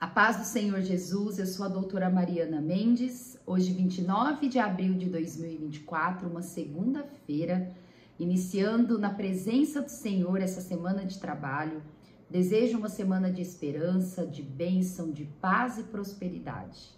A paz do Senhor Jesus, eu sou a doutora Mariana Mendes, hoje 29 de abril de 2024, uma segunda-feira, iniciando na presença do Senhor essa semana de trabalho. Desejo uma semana de esperança, de bênção, de paz e prosperidade.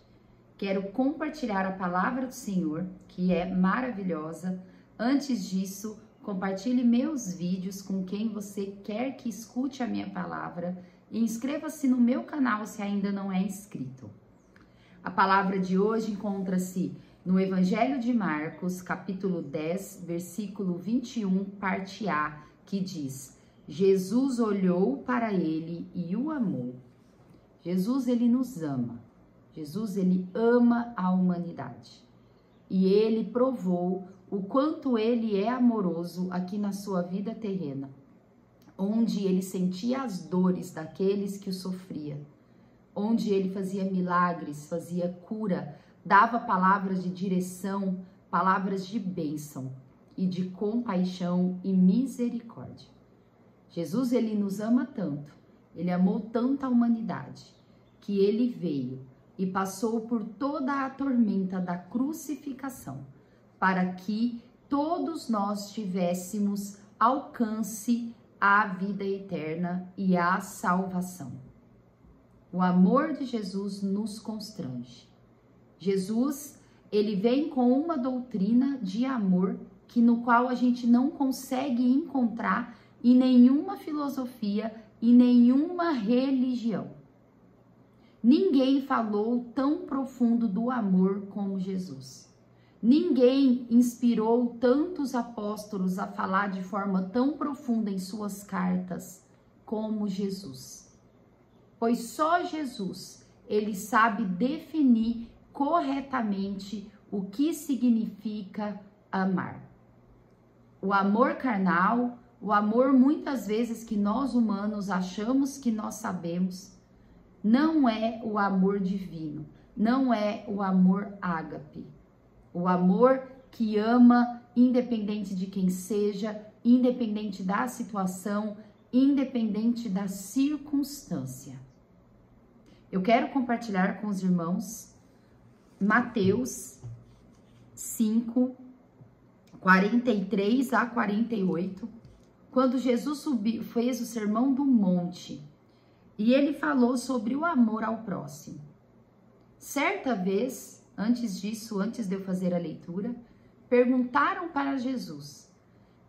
Quero compartilhar a palavra do Senhor, que é maravilhosa. Antes disso, compartilhe meus vídeos com quem você quer que escute a minha palavra e inscreva-se no meu canal se ainda não é inscrito. A palavra de hoje encontra-se no Evangelho de Marcos, capítulo 10, versículo 21, parte A, que diz: Jesus olhou para ele e o amou. Jesus, ele nos ama. Jesus, ele ama a humanidade. E ele provou o quanto ele é amoroso aqui na sua vida terrena, onde ele sentia as dores daqueles que o sofriam, onde ele fazia milagres, fazia cura, dava palavras de direção, palavras de bênção e de compaixão e misericórdia. Jesus, ele nos ama tanto, ele amou tanto a humanidade, que ele veio e passou por toda a tormenta da crucificação, para que todos nós tivéssemos alcance à vida eterna e à salvação. O amor de Jesus nos constrange. Jesus, ele vem com uma doutrina de amor no qual a gente não consegue encontrar em nenhuma filosofia e nenhuma religião. Ninguém falou tão profundo do amor como Jesus. Ninguém inspirou tantos apóstolos a falar de forma tão profunda em suas cartas como Jesus. Pois só Jesus, ele sabe definir corretamente o que significa amar. O amor carnal, o amor muitas vezes que nós humanos achamos que nós sabemos, não é o amor divino, não é o amor ágape. O amor que ama, independente de quem seja, independente da situação, independente da circunstância. Eu quero compartilhar com os irmãos Mateus 5, 43 a 48, quando Jesus fez o Sermão do Monte e ele falou sobre o amor ao próximo. Certa vez, antes disso, antes de eu fazer a leitura, perguntaram para Jesus: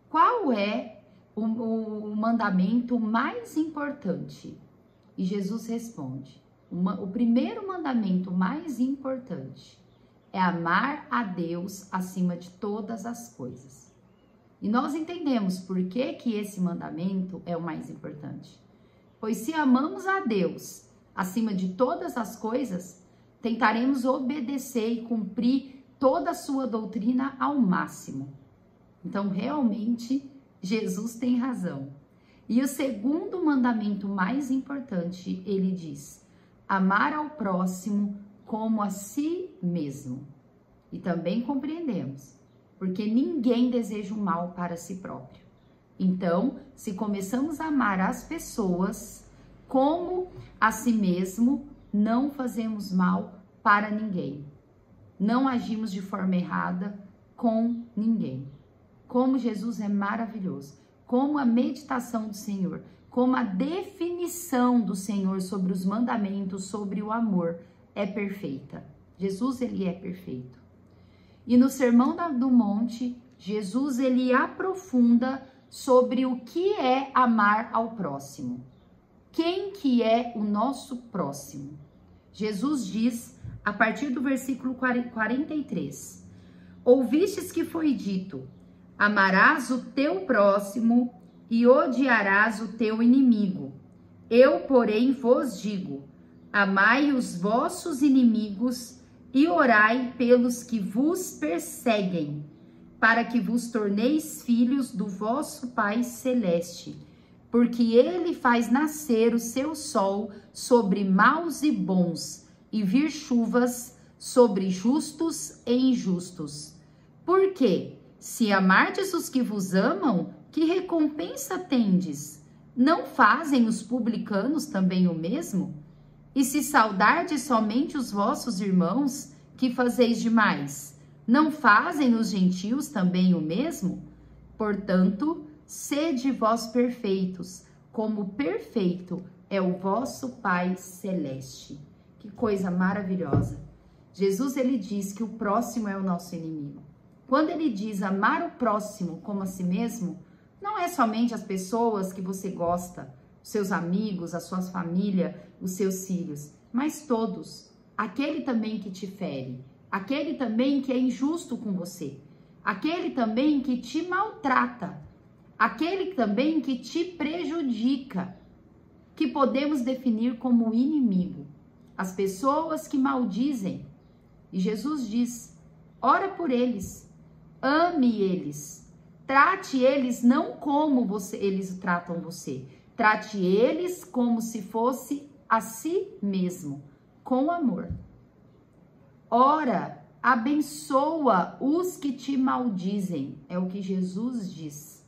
qual é o mandamento mais importante? E Jesus responde: o primeiro mandamento mais importante é amar a Deus acima de todas as coisas. E nós entendemos por que esse mandamento é o mais importante. Pois se amamos a Deus acima de todas as coisas, tentaremos obedecer e cumprir toda a sua doutrina ao máximo. Então, realmente, Jesus tem razão. E o segundo mandamento mais importante, ele diz: amar ao próximo como a si mesmo. E também compreendemos, porque ninguém deseja o mal para si próprio. Então, se começamos a amar as pessoas como a si mesmo, não fazemos mal para ninguém. Não agimos de forma errada com ninguém. Como Jesus é maravilhoso. Como a meditação do Senhor, como a definição do Senhor sobre os mandamentos, sobre o amor, é perfeita. Jesus, ele é perfeito. E no Sermão do Monte, Jesus, ele aprofunda sobre o que é amar ao próximo. Quem que é o nosso próximo? Jesus diz, a partir do versículo 43, ouvistes que foi dito: amarás o teu próximo e odiarás o teu inimigo. Eu, porém, vos digo: amai os vossos inimigos e orai pelos que vos perseguem, para que vos torneis filhos do vosso Pai Celeste, porque ele faz nascer o seu sol sobre maus e bons, e vir chuvas sobre justos e injustos. Porque, se amardes os que vos amam, que recompensa tendes? Não fazem os publicanos também o mesmo? E se saudardes somente os vossos irmãos, que fazeis demais? Não fazem os gentios também o mesmo? Portanto, sede vós perfeitos, como perfeito é o vosso Pai Celeste. Que coisa maravilhosa. Jesus, ele diz que o próximo é o nosso inimigo. Quando ele diz amar o próximo como a si mesmo, não é somente as pessoas que você gosta, os seus amigos, a sua família, os seus filhos, mas todos. Aquele também que te fere, aquele também que é injusto com você, aquele também que te maltrata, aquele também que te prejudica, que podemos definir como inimigo. As pessoas que maldizem. E Jesus diz, ora por eles, ame eles, trate eles não como eles tratam você, trate eles como se fosse a si mesmo, com amor. Ora, abençoa os que te maldizem, é o que Jesus diz.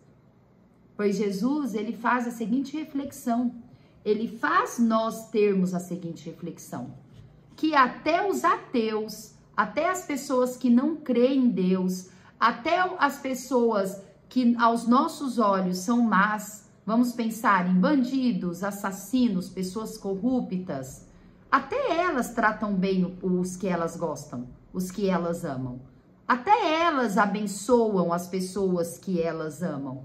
Pois Jesus, ele faz a seguinte reflexão, ele faz nós termos a seguinte reflexão, que até os ateus, até as pessoas que não creem em Deus, até as pessoas que aos nossos olhos são más, vamos pensar em bandidos, assassinos, pessoas corruptas, até elas tratam bem os que elas gostam, os que elas amam. Até elas abençoam as pessoas que elas amam.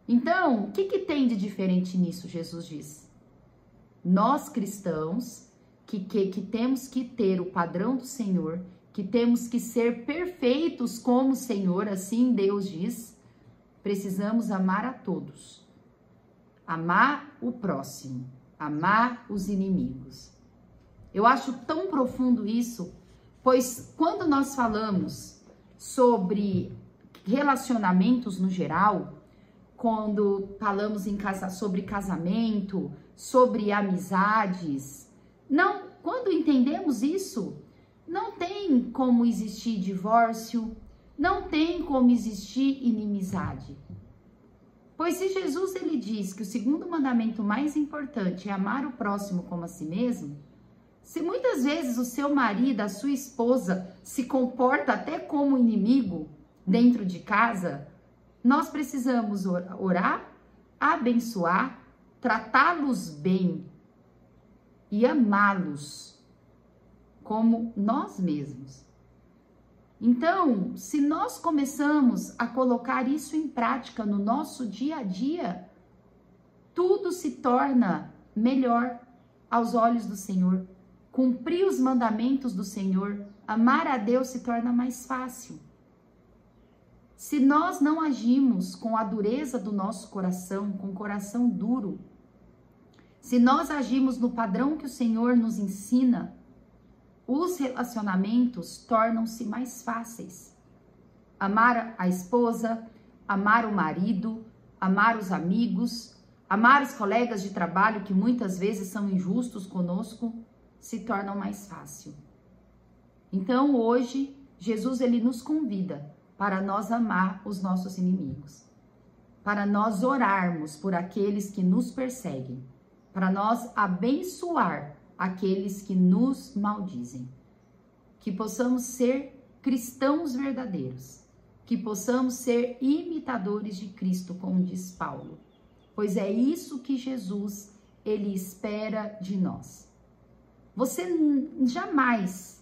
Então, o que tem de diferente nisso, Jesus diz? Nós cristãos, que temos que ter o padrão do Senhor, que temos que ser perfeitos como o Senhor, assim Deus diz, precisamos amar a todos. Amar o próximo, amar os inimigos. Eu acho tão profundo isso, pois quando nós falamos sobre relacionamentos no geral, quando falamos sobre casamento, sobre amizades, quando entendemos isso, não tem como existir divórcio, não tem como existir inimizade. Pois se Jesus ele diz que o segundo mandamento mais importante é amar o próximo como a si mesmo, se muitas vezes o seu marido, a sua esposa se comporta até como inimigo dentro de casa, nós precisamos orar, abençoar, tratá-los bem e amá-los como nós mesmos. Então, se nós começamos a colocar isso em prática no nosso dia a dia, tudo se torna melhor aos olhos do Senhor. Cumprir os mandamentos do Senhor, amar a Deus se torna mais fácil. Se nós não agimos com a dureza do nosso coração, com o coração duro, se nós agimos no padrão que o Senhor nos ensina, os relacionamentos tornam-se mais fáceis. Amar a esposa, amar o marido, amar os amigos, amar os colegas de trabalho que muitas vezes são injustos conosco, se tornam mais fácil. Então hoje, Jesus ele nos convida para nós amar os nossos inimigos, para nós orarmos por aqueles que nos perseguem, para nós abençoar aqueles que nos maldizem, que possamos ser cristãos verdadeiros, que possamos ser imitadores de Cristo, como diz Paulo, pois é isso que Jesus ele espera de nós. Você jamais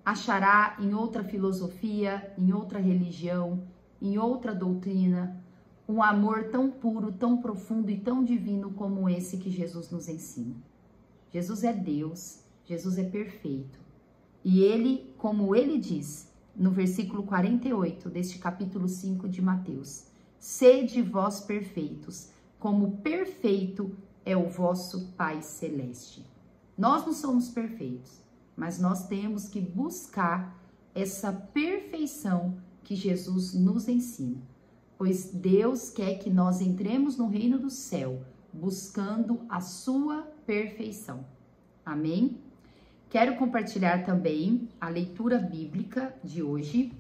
achará em outra filosofia, em outra religião, em outra doutrina, um amor tão puro, tão profundo e tão divino como esse que Jesus nos ensina. Jesus é Deus, Jesus é perfeito. E ele, como ele diz no versículo 48 deste capítulo 5 de Mateus, sede vós perfeitos, como perfeito é o vosso Pai Celeste. Nós não somos perfeitos, mas nós temos que buscar essa perfeição que Jesus nos ensina, pois Deus quer que nós entremos no reino do céu, buscando a sua perfeição. Amém? Quero compartilhar também a leitura bíblica de hoje.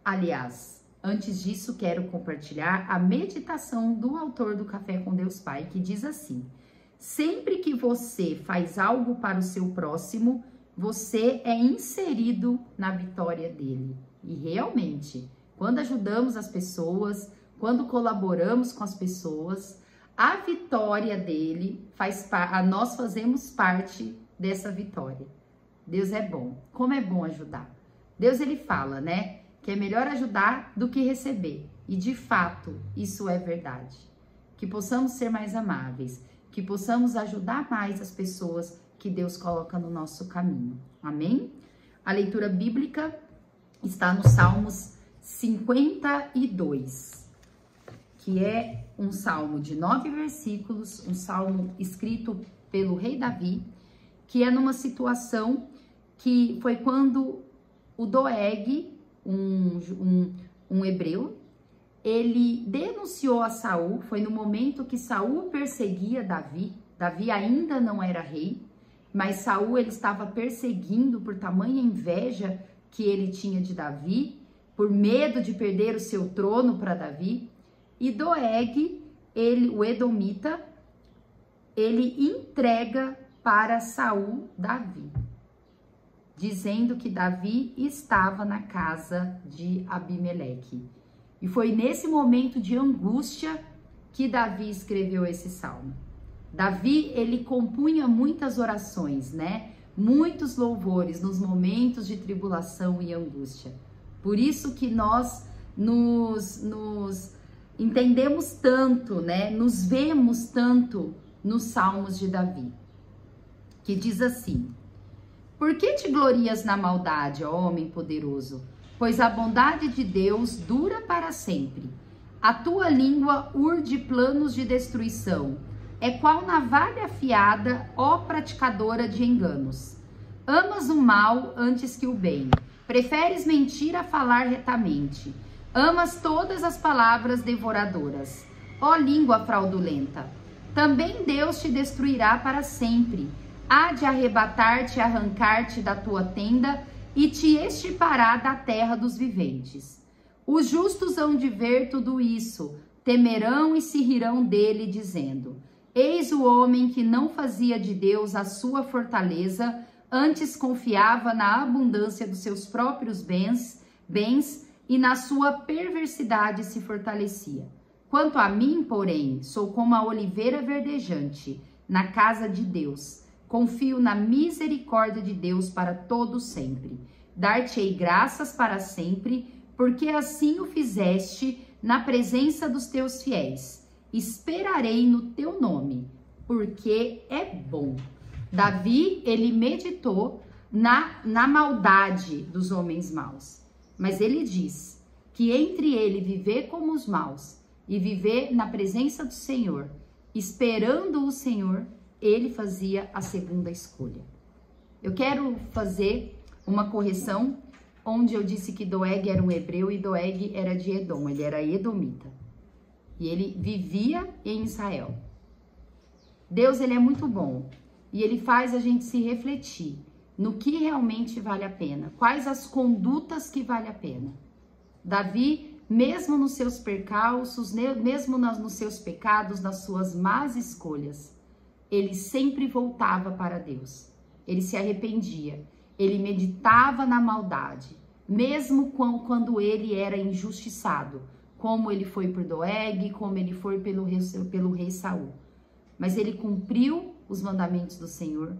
Aliás, antes disso, quero compartilhar a meditação do autor do Café com Deus Pai, que diz assim: Sempre que você faz algo para o seu próximo, você é inserido na vitória dele. E realmente, quando ajudamos as pessoas, quando colaboramos com as pessoas, a vitória dele nós fazemos parte dessa vitória. Deus é bom. Como é bom ajudar. Deus, ele fala, né, que é melhor ajudar do que receber. E de fato, isso é verdade. Que possamos ser mais amáveis, que possamos ajudar mais as pessoas que Deus coloca no nosso caminho. Amém? A leitura bíblica está no Salmos 52, que é um salmo de 9 versículos, um salmo escrito pelo rei Davi, que é numa situação que foi quando o Doeg, um hebreu, ele denunciou a Saul. Foi no momento que Saul perseguia Davi. Davi ainda não era rei, mas Saul ele estava perseguindo por tamanha inveja que ele tinha de Davi, por medo de perder o seu trono para Davi. E Doeg, o edomita, ele entrega para Saul Davi, dizendo que Davi estava na casa de Abimeleque. E foi nesse momento de angústia que Davi escreveu esse salmo. Davi, ele compunha muitas orações, né? Muitos louvores nos momentos de tribulação e angústia. Por isso que nós nos entendemos tanto, né? Nos vemos tanto nos salmos de Davi, que diz assim: por que te glorias na maldade, ó homem poderoso? Pois a bondade de Deus dura para sempre. A tua língua urde planos de destruição. É qual navalha afiada, ó praticadora de enganos. Amas o mal antes que o bem. Preferes mentir a falar retamente. Amas todas as palavras devoradoras. Ó língua fraudulenta. Também Deus te destruirá para sempre. Há de arrebatar-te e arrancar-te da tua tenda e te extirpará da terra dos viventes. Os justos hão de ver tudo isso, temerão e se rirão dele, dizendo: eis o homem que não fazia de Deus a sua fortaleza, antes confiava na abundância dos seus próprios bens e na sua perversidade se fortalecia. Quanto a mim, porém, sou como a oliveira verdejante na casa de Deus. Confio na misericórdia de Deus para todo sempre. Dar-te-ei graças para sempre, porque assim o fizeste na presença dos teus fiéis. Esperarei no teu nome, porque é bom. Davi, ele meditou na maldade dos homens maus. Mas ele diz que entre ele viver como os maus e viver na presença do Senhor, esperando o Senhor, ele fazia a segunda escolha. Eu quero fazer uma correção, onde eu disse que Doeg era um hebreu e Doeg era de Edom, ele era edomita. E ele vivia em Israel. Deus, ele é muito bom e ele faz a gente se refletir no que realmente vale a pena, quais as condutas que vale a pena. Davi, mesmo nos seus percalços, mesmo nos seus pecados, nas suas más escolhas, ele sempre voltava para Deus. Ele se arrependia, ele meditava na maldade, mesmo quando ele era injustiçado, como ele foi por Doeg, como ele foi pelo rei Saul. Mas ele cumpriu os mandamentos do Senhor,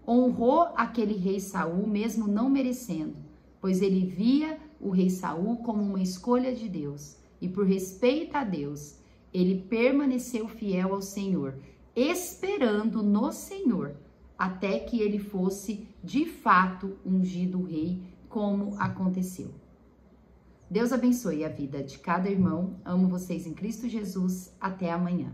honrou aquele rei Saul, mesmo não merecendo, pois ele via o rei Saul como uma escolha de Deus, e por respeito a Deus, ele permaneceu fiel ao Senhor, esperando no Senhor, até que ele fosse de fato ungido rei, como aconteceu. Deus abençoe a vida de cada irmão. Amo vocês em Cristo Jesus. Até amanhã.